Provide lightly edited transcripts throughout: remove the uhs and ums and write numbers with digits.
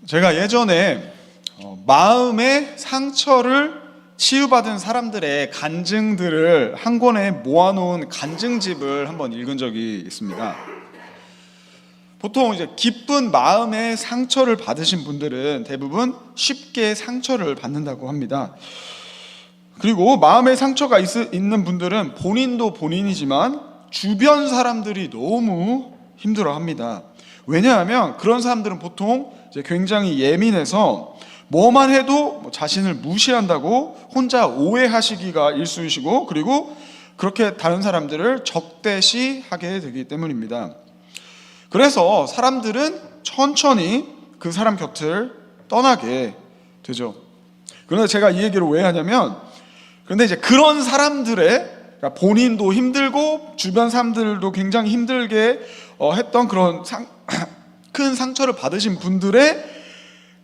제가 예전에 마음의 상처를 치유받은 사람들의 간증들을 한 권에 모아놓은 간증집을 한번 읽은 적이 있습니다. 보통 이제 깊은 마음의 상처를 받으신 분들은 대부분 쉽게 상처를 받는다고 합니다. 그리고 마음의 상처가 있는 분들은 본인도 본인이지만 주변 사람들이 너무 힘들어합니다. 왜냐하면 그런 사람들은 보통 이제 굉장히 예민해서 뭐만 해도 자신을 무시한다고 혼자 오해하시기가 일쑤이시고, 그리고 그렇게 다른 사람들을 적대시하게 되기 때문입니다. 그래서 사람들은 천천히 그 사람 곁을 떠나게 되죠. 그런데 제가 이 얘기를 왜 하냐면, 그런데 이제 그런 사람들의, 그러니까 본인도 힘들고 주변 사람들도 굉장히 힘들게 했던 그런 큰 상처를 받으신 분들의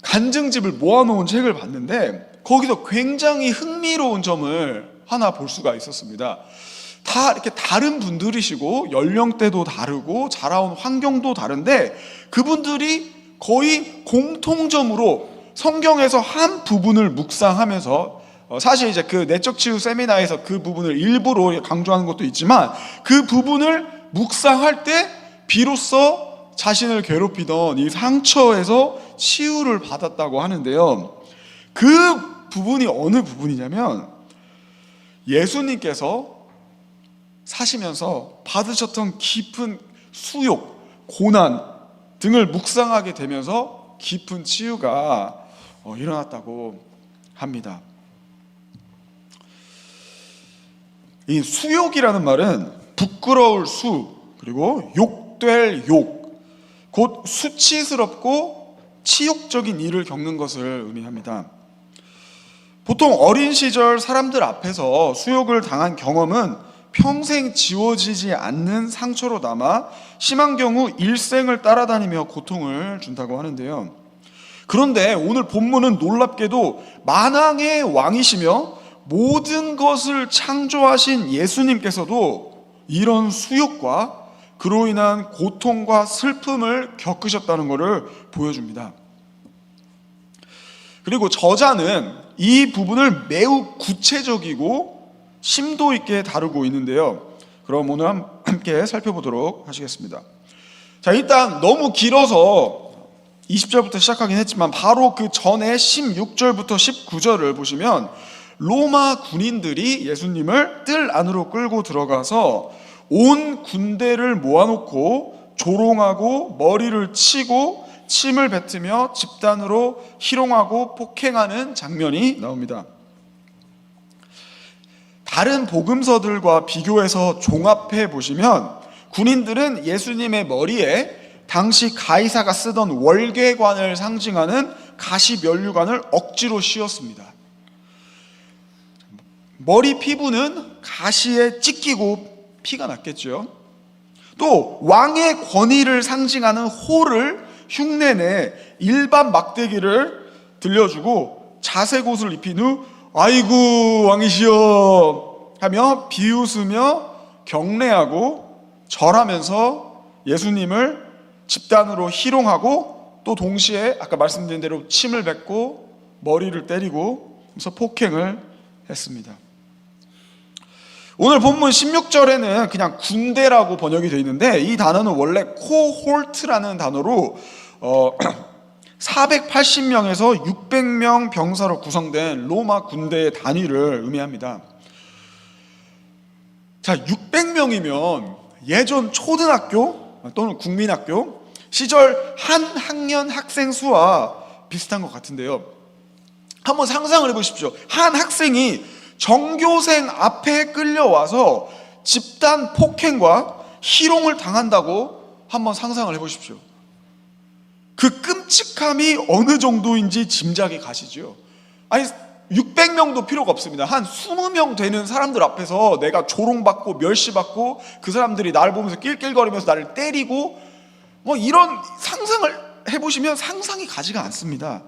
간증집을 모아놓은 책을 봤는데, 거기서 굉장히 흥미로운 점을 하나 볼 수가 있었습니다. 다 이렇게 다른 분들이시고 연령대도 다르고 자라온 환경도 다른데, 그분들이 거의 공통점으로 성경에서 한 부분을 묵상하면서, 사실 이제 그 내적 치유 세미나에서 그 부분을 일부러 강조하는 것도 있지만, 그 부분을 묵상할 때 비로소 자신을 괴롭히던 이 상처에서 치유를 받았다고 하는데요. 그 부분이 어느 부분이냐면, 예수님께서 사시면서 받으셨던 깊은 수욕, 고난 등을 묵상하게 되면서 깊은 치유가 일어났다고 합니다. 이 수욕이라는 말은 부끄러울 수, 그리고 욕될 욕, 곧 수치스럽고 치욕적인 일을 겪는 것을 의미합니다. 보통 어린 시절 사람들 앞에서 수욕을 당한 경험은 평생 지워지지 않는 상처로 남아 심한 경우 일생을 따라다니며 고통을 준다고 하는데요. 그런데 오늘 본문은 놀랍게도 만왕의 왕이시며 모든 것을 창조하신 예수님께서도 이런 수욕과 그로 인한 고통과 슬픔을 겪으셨다는 것을 보여줍니다. 그리고 저자는 이 부분을 매우 구체적이고 심도 있게 다루고 있는데요. 그럼 오늘 함께 살펴보도록 하시겠습니다. 자, 일단 너무 길어서 20절부터 시작하긴 했지만 바로 그 전에 16절부터 19절을 보시면, 로마 군인들이 예수님을 뜰 안으로 끌고 들어가서 온 군대를 모아놓고 조롱하고 머리를 치고 침을 뱉으며 집단으로 희롱하고 폭행하는 장면이 나옵니다. 다른 복음서들과 비교해서 종합해 보시면, 군인들은 예수님의 머리에 당시 가이사가 쓰던 월계관을 상징하는 가시면류관을 억지로 씌웠습니다. 머리 피부는 가시에 찢기고 피가 났겠죠. 또 왕의 권위를 상징하는 호를 흉내내 일반 막대기를 들려주고 자색옷을 입힌 후 아이고 왕이시여 하며 비웃으며 경례하고 절하면서 예수님을 집단으로 희롱하고, 또 동시에 아까 말씀드린 대로 침을 뱉고 머리를 때리고 그래서 폭행을 했습니다. 오늘 본문 16절에는 그냥 군대라고 번역이 되어 있는데, 이 단어는 원래 코홀트라는 단어로 480명에서 600명 병사로 구성된 로마 군대의 단위를 의미합니다. 자, 600명이면 예전 초등학교 또는 국민학교 시절 한 학년 학생 수와 비슷한 것 같은데요. 한번 상상을 해보십시오. 한 학생이 정교생 앞에 끌려와서 집단 폭행과 희롱을 당한다고 한번 상상을 해보십시오. 그 끔찍함이 어느 정도인지 짐작이 가시죠. 아니 600명도 필요가 없습니다. 한 20명 되는 사람들 앞에서 내가 조롱받고 멸시받고 그 사람들이 나를 보면서 낄낄거리면서 나를 때리고, 뭐 이런 상상을 해보시면 상상이 가지가 않습니다.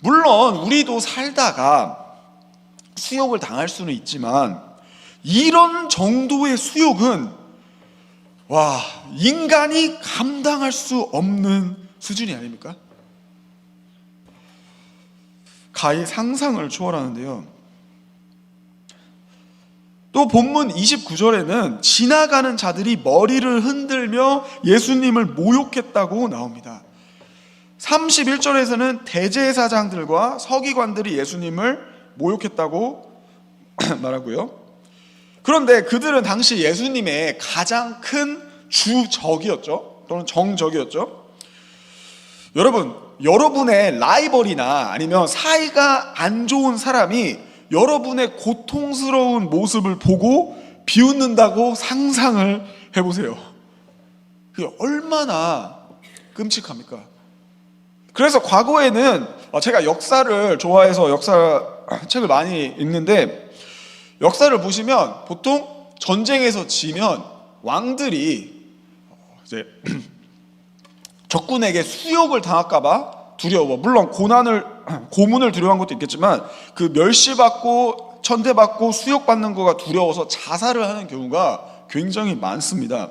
물론 우리도 살다가 수욕을 당할 수는 있지만, 이런 정도의 수욕은 인간이 감당할 수 없는 수준이 아닙니까? 다 이 상상을 초월하는데요. 또 본문 29절에는 지나가는 자들이 머리를 흔들며 예수님을 모욕했다고 나옵니다. 31절에서는 대제사장들과 서기관들이 예수님을 모욕했다고 말하고요. 그런데 그들은 당시 예수님의 가장 큰 주적이었죠. 또는 정적이었죠. 여러분의 라이벌이나 아니면 사이가 안 좋은 사람이 여러분의 고통스러운 모습을 보고 비웃는다고 상상을 해보세요. 그게 얼마나 끔찍합니까? 그래서 과거에는 제가 역사를 좋아해서 역사 책을 많이 읽는데, 역사를 보시면 보통 전쟁에서 지면 왕들이 이제 적군에게 수욕을 당할까봐 두려워, 물론 고문을 두려워한 것도 있겠지만 그 멸시받고 천대받고 수욕받는 거가 두려워서 자살을 하는 경우가 굉장히 많습니다.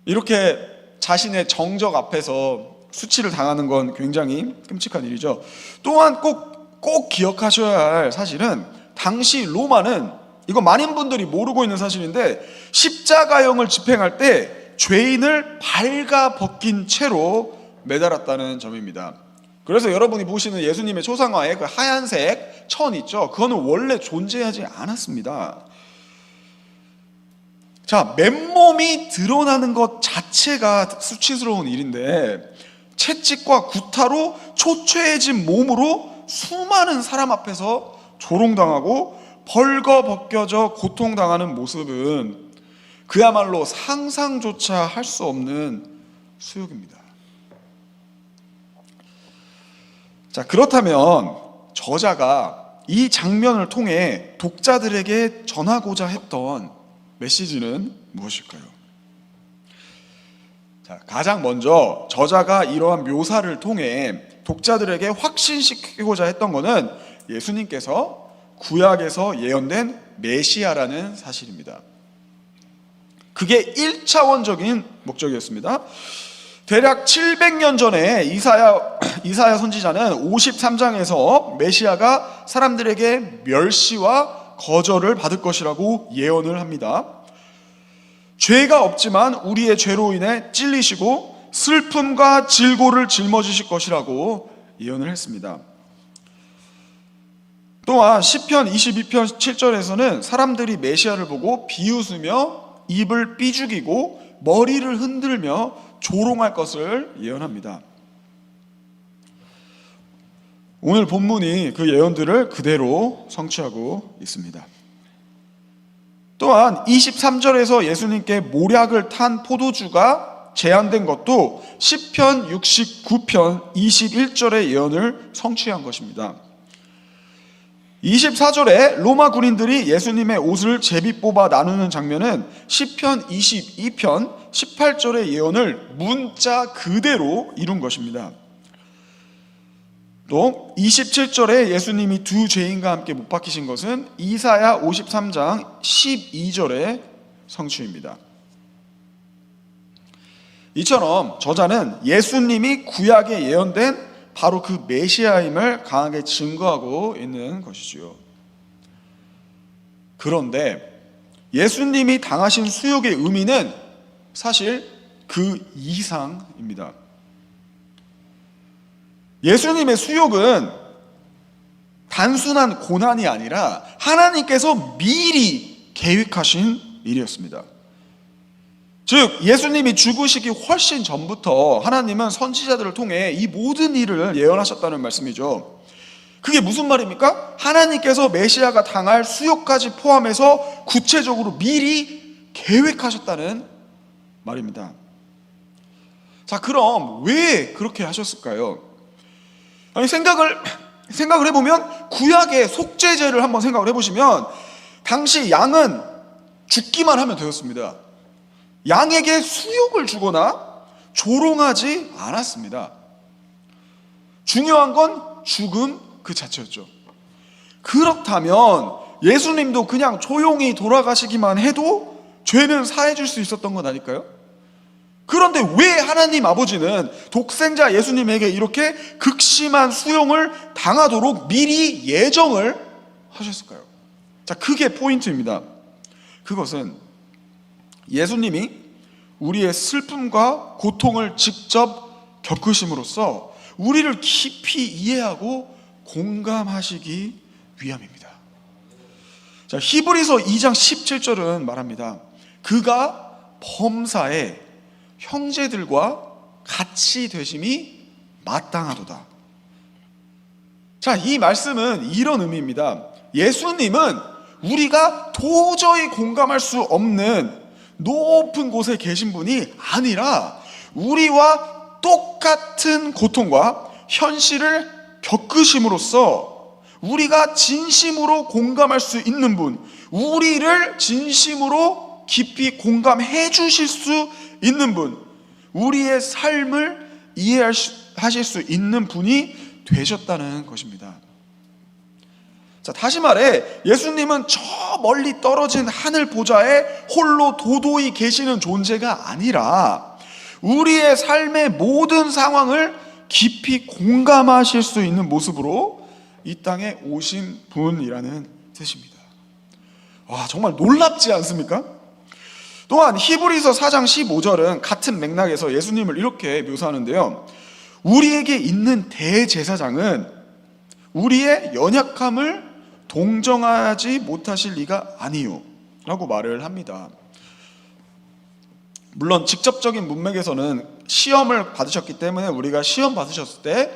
이렇게 자신의 정적 앞에서 수치를 당하는 건 굉장히 끔찍한 일이죠. 또한 꼭 기억하셔야 할 사실은, 당시 로마는, 이거 많은 분들이 모르고 있는 사실인데, 십자가형을 집행할 때 죄인을 발가 벗긴 채로 매달았다는 점입니다. 그래서 여러분이 보시는 예수님의 초상화에 그 하얀색 천 있죠? 그거는 원래 존재하지 않았습니다. 자, 맨몸이 드러나는 것 자체가 수치스러운 일인데, 채찍과 구타로 초췌해진 몸으로 수많은 사람 앞에서 조롱당하고 벌거벗겨져 고통당하는 모습은 그야말로 상상조차 할 수 없는 수욕입니다. 자, 그렇다면 저자가 이 장면을 통해 독자들에게 전하고자 했던 메시지는 무엇일까요? 자, 가장 먼저 저자가 이러한 묘사를 통해 독자들에게 확신시키고자 했던 것은 예수님께서 구약에서 예언된 메시아라는 사실입니다. 그게 1차원적인 목적이었습니다. 대략 700년 전에 이사야 선지자는 53장에서 메시아가 사람들에게 멸시와 거절을 받을 것이라고 예언을 합니다. 죄가 없지만 우리의 죄로 인해 찔리시고 슬픔과 질고를 짊어지실 것이라고 예언을 했습니다. 또한 시편 22편 7절에서는 사람들이 메시아를 보고 비웃으며 입을 삐죽이고 머리를 흔들며 조롱할 것을 예언합니다. 오늘 본문이 그 예언들을 그대로 성취하고 있습니다. 또한 23절에서 예수님께 모략을 탄 포도주가 제한된 것도 시편 69편 21절의 예언을 성취한 것입니다. 24절에 로마 군인들이 예수님의 옷을 제비 뽑아 나누는 장면은 시편 22편 18절의 예언을 문자 그대로 이룬 것입니다. 또 27절에 예수님이 두 죄인과 함께 못 박히신 것은 이사야 53장 12절의 성취입니다. 이처럼 저자는 예수님이 구약에 예언된 바로 그 메시아임을 강하게 증거하고 있는 것이지요. 그런데 예수님이 당하신 수욕의 의미는 사실 그 이상입니다. 예수님의 수욕은 단순한 고난이 아니라 하나님께서 미리 계획하신 일이었습니다. 즉 예수님이 죽으시기 훨씬 전부터 하나님은 선지자들을 통해 이 모든 일을 예언하셨다는 말씀이죠. 그게 무슨 말입니까? 하나님께서 메시아가 당할 수욕까지 포함해서 구체적으로 미리 계획하셨다는 말입니다. 자, 그럼 왜 그렇게 하셨을까요? 아니, 생각을 해보면 구약의 속죄제를 한번 생각을 해보시면 당시 양은 죽기만 하면 되었습니다. 양에게 수욕을 주거나 조롱하지 않았습니다. 중요한 건 죽음 그 자체였죠. 그렇다면 예수님도 그냥 조용히 돌아가시기만 해도 죄는 사해질 수 있었던 건 아닐까요? 그런데 왜 하나님 아버지는 독생자 예수님에게 이렇게 극심한 수용을 당하도록 미리 예정을 하셨을까요? 자, 그게 포인트입니다. 그것은 예수님이 우리의 슬픔과 고통을 직접 겪으심으로써 우리를 깊이 이해하고 공감하시기 위함입니다. 자, 히브리서 2장 17절은 말합니다. 그가 범사에 형제들과 같이 되심이 마땅하도다. 자, 이 말씀은 이런 의미입니다. 예수님은 우리가 도저히 공감할 수 없는 높은 곳에 계신 분이 아니라 우리와 똑같은 고통과 현실을 겪으심으로써 우리가 진심으로 공감할 수 있는 분, 우리를 진심으로 깊이 공감해 주실 수 있는 분, 우리의 삶을 이해하실 수 있는 분이 되셨다는 것입니다. 자, 다시 말해 예수님은 저 멀리 떨어진 하늘 보좌에 홀로 도도히 계시는 존재가 아니라 우리의 삶의 모든 상황을 깊이 공감하실 수 있는 모습으로 이 땅에 오신 분이라는 뜻입니다. 와, 정말 놀랍지 않습니까? 또한 히브리서 4장 15절은 같은 맥락에서 예수님을 이렇게 묘사하는데요. 우리에게 있는 대제사장은 우리의 연약함을 동정하지 못하실 리가 아니요 라고 말을 합니다. 물론 직접적인 문맥에서는 시험을 받으셨기 때문에 우리가 시험 받으셨을 때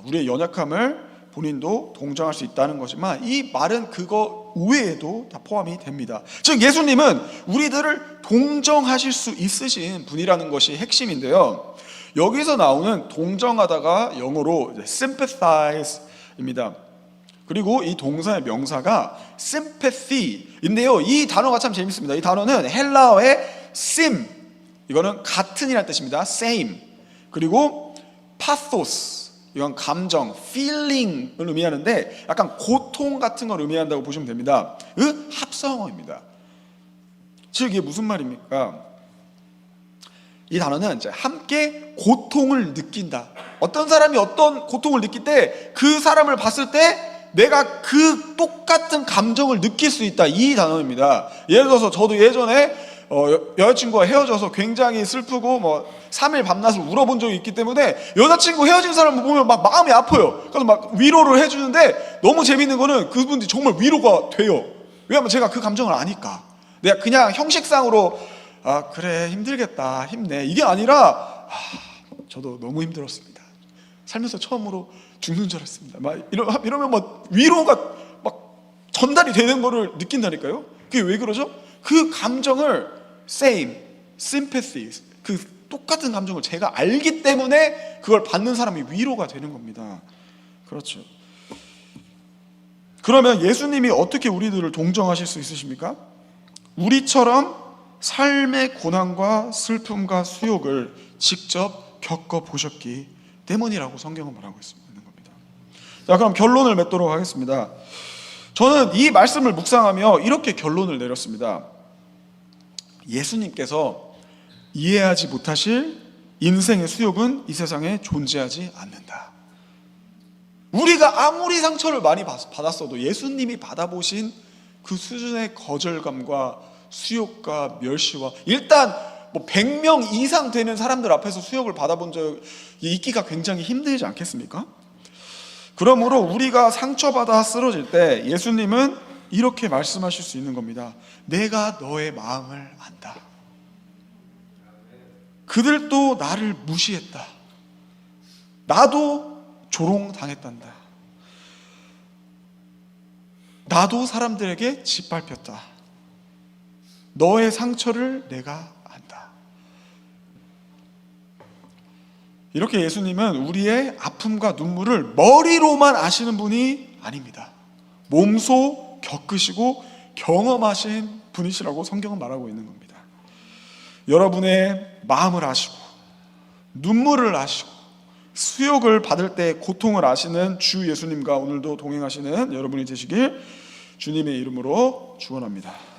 우리의 연약함을 본인도 동정할 수 있다는 거지만 이 말은 그거 외에도 다 포함이 됩니다. 즉 예수님은 우리들을 동정하실 수 있으신 분이라는 것이 핵심인데요. 여기서 나오는 동정하다가 영어로 sympathize입니다. 그리고 이 동사의 명사가 sympathy인데요. 이 단어가 참 재밌습니다. 이 단어는 헬라어의 sim, 이거는 같은이라는 뜻입니다. same. 그리고 pathos, 이건 감정, feeling을 의미하는데 약간 고통 같은 걸 의미한다고 보시면 됩니다. 그 합성어입니다. 즉 이게 무슨 말입니까? 이 단어는 이제 함께 고통을 느낀다. 어떤 사람이 어떤 고통을 느낄 때 그 사람을 봤을 때 내가 그 똑같은 감정을 느낄 수 있다. 이 단어입니다. 예를 들어서 저도 예전에 여자친구와 헤어져서 굉장히 슬프고 3일 밤낮을 울어본 적이 있기 때문에 여자친구 헤어진 사람을 보면 막 마음이 아파요. 그래서 막 위로를 해주는데 너무 재밌는 거는 그분들이 정말 위로가 돼요. 왜냐하면 제가 그 감정을 아니까. 내가 그냥 형식상으로 그래 힘들겠다 힘내 이게 아니라 저도 너무 힘들었습니다. 살면서 처음으로 죽는 줄 알았습니다. 이러면 위로가 막 전달이 되는 거를 느낀다니까요. 그게 왜 그러죠? 그 감정을 same, sympathy, 그 똑같은 감정을 제가 알기 때문에 그걸 받는 사람이 위로가 되는 겁니다. 그렇죠. 그러면 예수님이 어떻게 우리들을 동정하실 수 있으십니까? 우리처럼 삶의 고난과 슬픔과 수욕을 직접 겪어보셨기 때문이라고 성경은 말하고 있는 겁니다. 자, 그럼 결론을 맺도록 하겠습니다. 저는 이 말씀을 묵상하며 이렇게 결론을 내렸습니다. 예수님께서 이해하지 못하실 인생의 수욕은 이 세상에 존재하지 않는다. 우리가 아무리 상처를 많이 받았어도 예수님이 받아보신 그 수준의 거절감과 수욕과 멸시와 일단 100명 이상 되는 사람들 앞에서 수욕을 받아본 적이 있기가 굉장히 힘들지 않겠습니까? 그러므로 우리가 상처받아 쓰러질 때 예수님은 이렇게 말씀하실 수 있는 겁니다. 내가 너의 마음을 안다. 그들도 나를 무시했다. 나도 조롱당했단다. 나도 사람들에게 짓밟혔다. 너의 상처를 내가 안다. 이렇게 예수님은 우리의 아픔과 눈물을 머리로만 아시는 분이 아닙니다. 몸소 겪으시고 경험하신 분이시라고 성경은 말하고 있는 겁니다. 여러분의 마음을 아시고 눈물을 아시고 수욕을 받을 때 고통을 아시는 주 예수님과 오늘도 동행하시는 여러분이 되시길 주님의 이름으로 축원합니다.